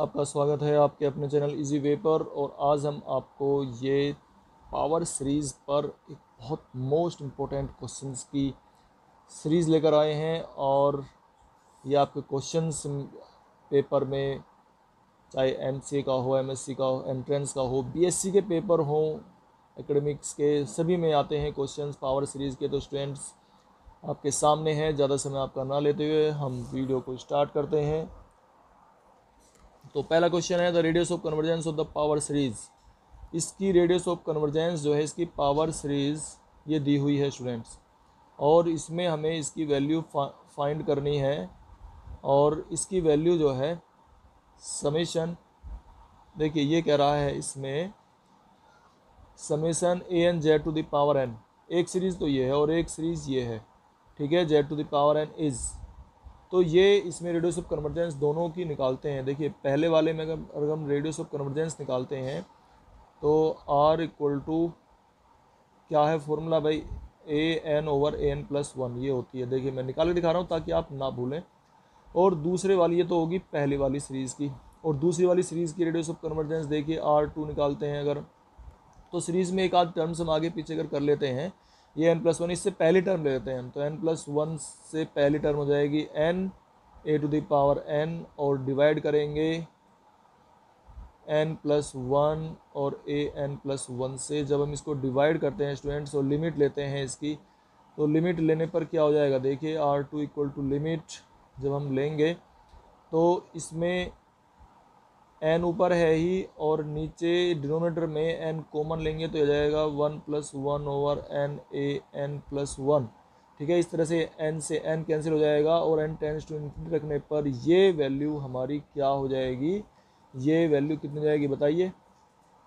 आपका स्वागत है आपके अपने चैनल इजी वे पर। और आज हम आपको ये पावर सीरीज़ पर एक बहुत मोस्ट इम्पोर्टेंट क्वेश्चंस की सीरीज़ लेकर आए हैं। और ये आपके क्वेश्चंस पेपर में, चाहे एमसीए का हो, एमएससी का हो, एंट्रेंस का हो, बीएससी के पेपर हो, एकेडमिक्स के, सभी में आते हैं क्वेश्चंस पावर सीरीज़ के। तो स्टूडेंट्स आपके सामने हैं, ज़्यादा समय आपका ना लेते हुए हम वीडियो को स्टार्ट करते हैं। तो पहला क्वेश्चन है the radius of convergence of the power series. इसकी रेडियस ऑफ कन्वर्जेंस जो है इसकी पावर सीरीज ये दी हुई है स्टूडेंट्स, और इसमें हमें इसकी वैल्यू फाइंड करनी है। और इसकी वैल्यू जो है समेशन, देखिए ये कह रहा है इसमें summation a n z to the power n. एक सीरीज़ तो ये है और एक सीरीज़ ये है, ठीक है, z to the power n is. तो ये इसमें रेडियस ऑफ कन्वर्जेंस दोनों की निकालते हैं। देखिए पहले वाले में अगर हम रेडियस ऑफ कन्वर्जेंस निकालते हैं तो आर इक्वल टू क्या है फॉर्मूला भाई, ए n over a n plus one ये होती है। देखिए मैं निकाल के दिखा रहा हूँ ताकि आप ना भूलें। और दूसरे वाली ये तो होगी पहली वाली सीरीज़ की, और दूसरी वाली सीरीज़ की रेडियस ऑफ कन्वर्जेंस देखिए आर टू निकालते हैं अगर, तो सीरीज़ में एक आध टर्म्स हम आगे पीछे अगर कर लेते हैं, ये एन प्लस वन, इससे पहली टर्म ले लेते हैं हम, तो एन प्लस वन से पहली टर्म हो जाएगी n a to the power n, और डिवाइड करेंगे एन प्लस वन और ए एन प्लस वन से। जब हम इसको डिवाइड करते हैं स्टूडेंट्स और लिमिट लेते हैं इसकी, तो लिमिट लेने पर क्या हो जाएगा, देखिए r two equal to limit जब हम लेंगे तो इसमें एन ऊपर है ही और नीचे डिनोमिनेटर में एन कॉमन लेंगे तो हो जाएगा one plus one over n a n plus one. ठीक है, इस तरह से एन से एन कैंसिल हो जाएगा और एन टेंस टू इन्फिनिटी रखने पर ये वैल्यू हमारी क्या हो जाएगी, ये वैल्यू कितनी हो जाएगी बताइए,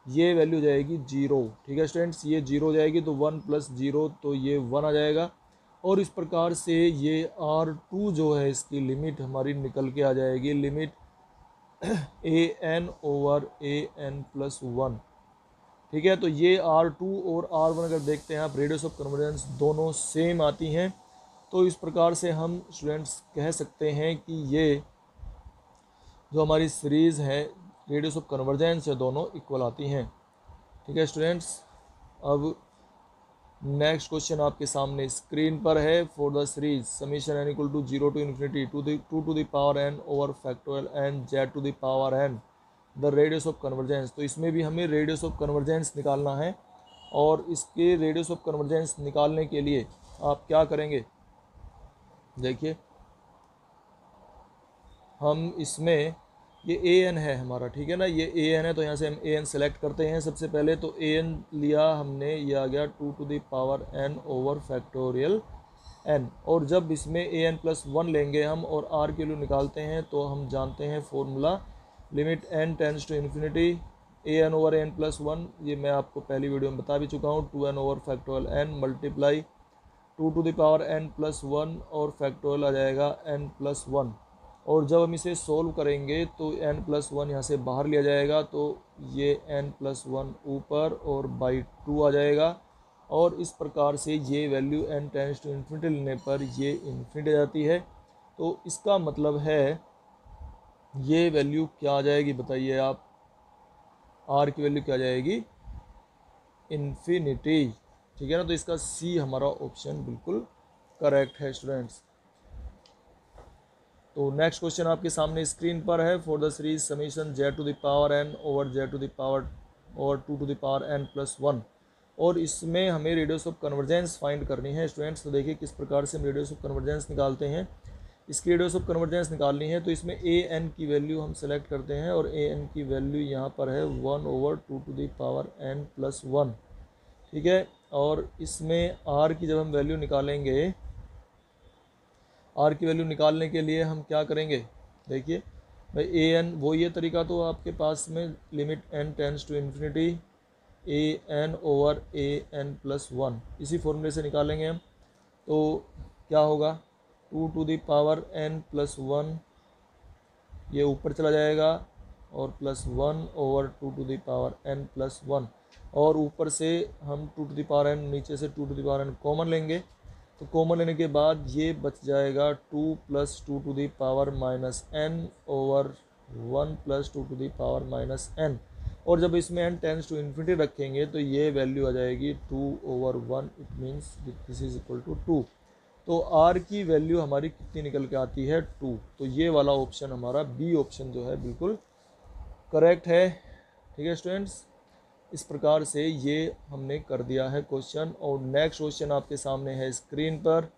ये वैल्यू हो जाएगी जीरो। ठीक है स्टूडेंट्स, ये जीरो हो जाएगी तो वन प्लस जीरो तो ये वन आ जाएगा। और इस प्रकार से ये आर टू जो है इसकी लिमिट हमारी निकल के आ जाएगी, limit A n over a n plus one. ठीक है, तो ये आर टू और आर वन अगर देखते हैं आप, रेडियस ऑफ कन्वर्जेंस दोनों सेम आती हैं। तो इस प्रकार से हम स्टूडेंट्स कह सकते हैं कि ये जो हमारी सीरीज़ है रेडियस ऑफ कन्वर्जेंस है दोनों इक्वल आती हैं। ठीक है स्टूडेंट्स, अब नेक्स्ट क्वेश्चन आपके सामने स्क्रीन पर है। For the series summation n equal to zero to infinity two to the power n over factorial n z to the power n the radius of convergence. तो इसमें भी हमें radius of convergence निकालना है, और इसके रेडियस ऑफ कन्वर्जेंस निकालने के लिए आप क्या करेंगे, देखिए हम इसमें ये ए एन है हमारा, ठीक है ना, ये ए एन है तो यहाँ से हम ए एन सेलेक्ट करते हैं सबसे पहले। तो ए एन लिया हमने, ये आ गया two to the power n over factorial n. और जब इसमें ए एन प्लस वन लेंगे हम और आर की वैल्यू निकालते हैं तो हम जानते हैं formula, limit n tends to infinity a n over n plus one, ये मैं आपको पहली वीडियो में बता भी चुका हूँ, two n over factorial n multiply two to the power n plus one और फैक्टोरियल आ जाएगा एन प्लस वन। और जब हम इसे सोल्व करेंगे तो एन प्लस वन यहाँ से बाहर लिया जाएगा, तो ये एन प्लस वन ऊपर और बाई टू आ जाएगा। और इस प्रकार से ये value n tends to infinity लेने पर ये इन्फिनिटी आ जाती है। तो इसका मतलब है ये वैल्यू क्या आ जाएगी बताइए आप, आर की वैल्यू क्या आ जाएगी, इन्फिनिटी। ठीक है ना, तो इसका सी हमारा ऑप्शन बिल्कुल करेक्ट है स्टूडेंट्स। तो नेक्स्ट क्वेश्चन आपके सामने स्क्रीन पर है। For the series summation z to the power n over z to the power और two to the power n plus one, और इसमें हमें रेडियस ऑफ कन्वर्जेंस फाइंड करनी है स्टूडेंट्स। तो देखिए किस प्रकार से हम रेडियस ऑफ कन्वर्जेंस निकालते हैं। इसकी रेडियस ऑफ कन्वर्जेंस निकालनी है तो इसमें ए एन की वैल्यू हम सेलेक्ट करते हैं, और ए एन की वैल्यू यहाँ पर है one over two to the power n plus one. ठीक है, और इसमें आर की जब हम वैल्यू निकालेंगे, आर की वैल्यू निकालने के लिए हम क्या करेंगे, देखिए भाई ए एन वो ये तरीका तो आपके पास में, limit n tends to infinity a n over a n plus one, इसी फॉर्मूले से निकालेंगे हम। तो क्या होगा, two to the power n plus one ये ऊपर चला जाएगा और plus one over two to the power n plus one, और ऊपर से हम two to the power n, नीचे से two to the power n common लेंगे। तो कॉमन लेने के बाद ये बच जाएगा two plus two to the power minus n over 1 plus 2 to the power minus n, और जब इसमें n टेंस टू इन्फिनिटी रखेंगे तो ये वैल्यू आ जाएगी 2/1, it means this is equal to 2। तो r की वैल्यू हमारी कितनी निकल के आती है 2। तो ये वाला ऑप्शन हमारा बी ऑप्शन जो है बिल्कुल करेक्ट है। ठीक है स्टूडेंट्स, इस प्रकार से ये हमने कर दिया है क्वेश्चन। और नेक्स्ट क्वेश्चन आपके सामने है स्क्रीन पर।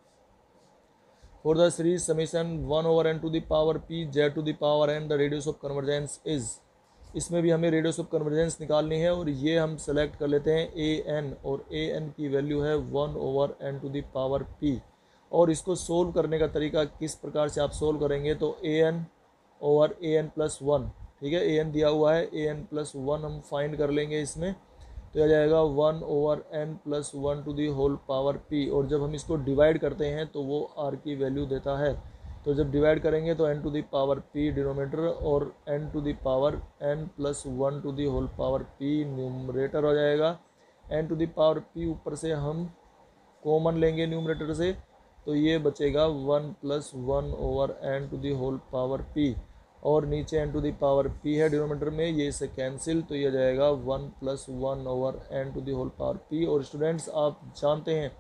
For the series summation 1/n to the power p z to the power n the radius of convergence is. इसमें भी हमें रेडियस ऑफ कन्वर्जेंस निकालनी है, और ये हम सेलेक्ट कर लेते हैं an, और an की वैल्यू है 1/n to the power p। और इसको सोल्व करने का तरीका किस प्रकार से आप सोल्व करेंगे, तो an/an प्लस 1, ठीक है, an दिया हुआ है, an प्लस 1 हम फाइंड कर लेंगे इसमें, तो आ जाएगा 1/n plus 1 to the whole power p। और जब हम इसको डिवाइड करते हैं तो वो r की वैल्यू देता है। तो जब डिवाइड करेंगे तो n to the power p denominator, और n to the power n plus 1 to the whole power p numerator हो जाएगा। n to the power p ऊपर से हम कॉमन लेंगे न्यूमरेटर से, तो ये बचेगा 1 plus 1/n to the whole power p, और नीचे n to the power p है डिनोमिनेटर में, ये इसे कैंसिल, तो ये जाएगा 1 plus 1/n to the whole power p। और स्टूडेंट्स आप जानते हैं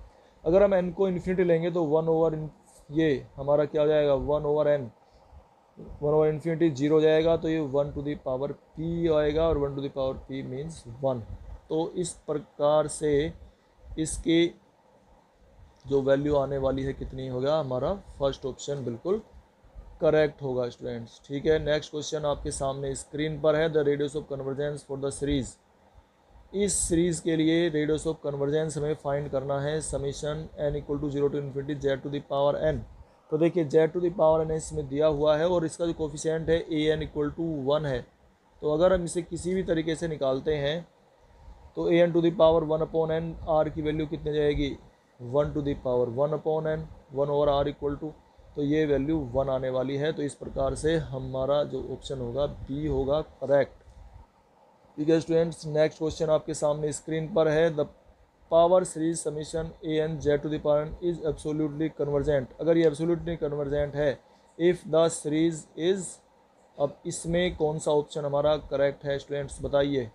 अगर हम n को इन्फिनिटी लेंगे तो 1 ये हमारा क्या हो जाएगा 1/n, 1/इन्फिनिटी 0 हो जाएगा, तो ये 1 टू दी पावर p आएगा, और 1 to the power p means 1। तो इस प्रकार से इसकी जो वैल्यू आने वाली है कितनी होगा, हमारा फर्स्ट ऑप्शन बिल्कुल करेक्ट होगा स्टूडेंट्स। ठीक है, नेक्स्ट क्वेश्चन आपके सामने स्क्रीन पर है। The radius of convergence for the series. इस सीरीज के लिए रेडियस ऑफ कन्वर्जेंस हमें फाइंड करना है summation n equal to 0 to इन्फिनिटी z to the power n। तो देखिए z to the power n इसमें दिया हुआ है, और इसका जो कोफिशिएंट है an इक्वल टू 1 है। तो अगर हम इसे किसी भी तरीके से निकालते हैं तो an to the power 1/n, r की वैल्यू कितनी जाएगी 1 to the power 1/n, 1/r equal to, तो ये वैल्यू 1 आने वाली है। तो इस प्रकार से हमारा जो ऑप्शन होगा बी होगा करेक्ट। ठीक है स्टूडेंट्स, नेक्स्ट क्वेश्चन आपके सामने स्क्रीन पर है। The power series summation an z to the power n is absolutely convergent. अगर ये एब्सोल्युटली कन्वर्जेंट है, इफ़ द सीरीज इज, अब इसमें कौन सा ऑप्शन हमारा करेक्ट है स्टूडेंट्स बताइए।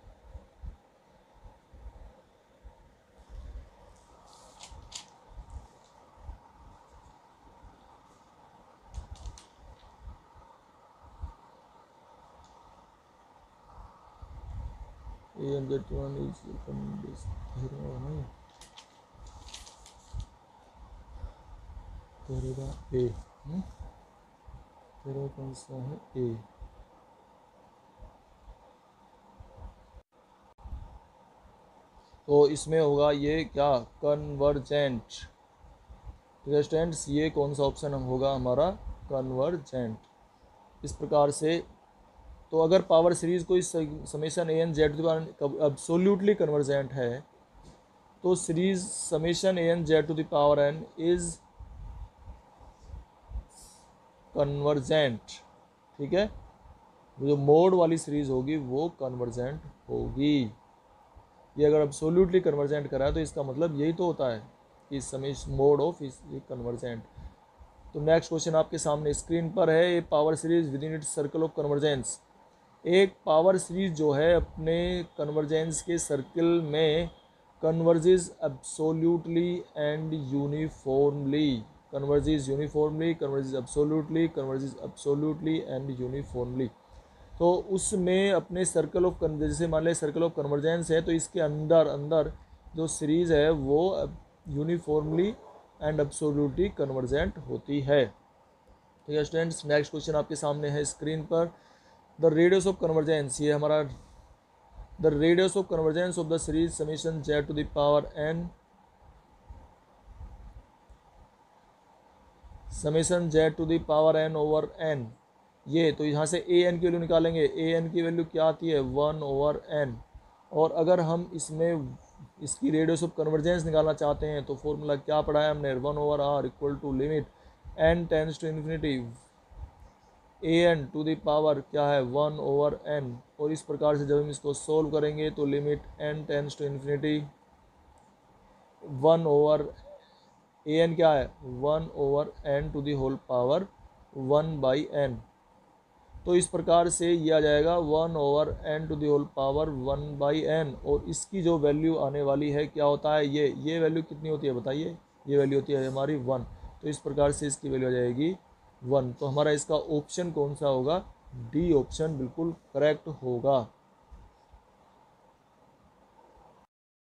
an z1 इज नहीं तेरा ए, तेरा कौन सा है ए। तो इसमें होगा ये क्या कन्वर्जेंट। ठीक है स्टूडेंट्स, ये कौन सा ऑप्शन हम होगा हमारा कन्वर्जेंट। इस प्रकार से तो अगर पावर सीरीज कोई summation an z to the power absolutely convergent है, तो series summation an z to the power n is convergent. ठीक है, जो मोड वाली सीरीज होगी वो कन्वर्जेंट होगी। ये अगर एब्सोल्युटली कन्वर्जेंट करा है तो इसका मतलब यही तो होता है कि समय मोड ऑफ इज कन्वर्जेंट। तो नेक्स्ट क्वेश्चन आपके सामने स्क्रीन पर है। A power series within its circle of convergence. एक पावर सीरीज जो है अपने कन्वर्जेंस के सर्कल में converges absolutely and uniformly, converges uniformly, converges absolutely and uniformly. तो उसमें अपने सर्कल ऑफ जैसे मान लें सर्कल ऑफ कन्वर्जेंस है, तो इसके अंदर अंदर जो सीरीज़ है वो यूनिफॉर्मली एंड एब्सोल्युटली कन्वर्जेंट होती है। ठीक है स्टूडेंट्स, नेक्स्ट क्वेश्चन आपके सामने है स्क्रीन पर। द रेडियस ऑफ कन्वर्जेंस, ये हमारा the radius of convergence of the series summation z to the power n, summation z to the power n over n। ये तो यहाँ से ए एन की वैल्यू निकालेंगे, ए एन की वैल्यू क्या आती है 1/n। और अगर हम इसमें इसकी रेडियस ऑफ कन्वर्जेंस निकालना चाहते हैं तो फॉर्मूला क्या पढ़ा है हमने 1/r equal to limit n tends to infinity a n to the power क्या है 1/n। और इस प्रकार से जब हम इसको सोल्व करेंगे तो limit n tends to infinity 1/an क्या है 1/n to the whole power 1/n। तो इस प्रकार से ये आ जाएगा 1/n⁴ 1/n, और इसकी जो वैल्यू आने वाली है क्या होता है, ये वैल्यू कितनी होती है बताइए, ये वैल्यू होती है हमारी 1। तो इस प्रकार से इसकी वैल्यू आ जाएगी 1। तो हमारा इसका ऑप्शन कौन सा होगा, डी ऑप्शन बिल्कुल करेक्ट होगा।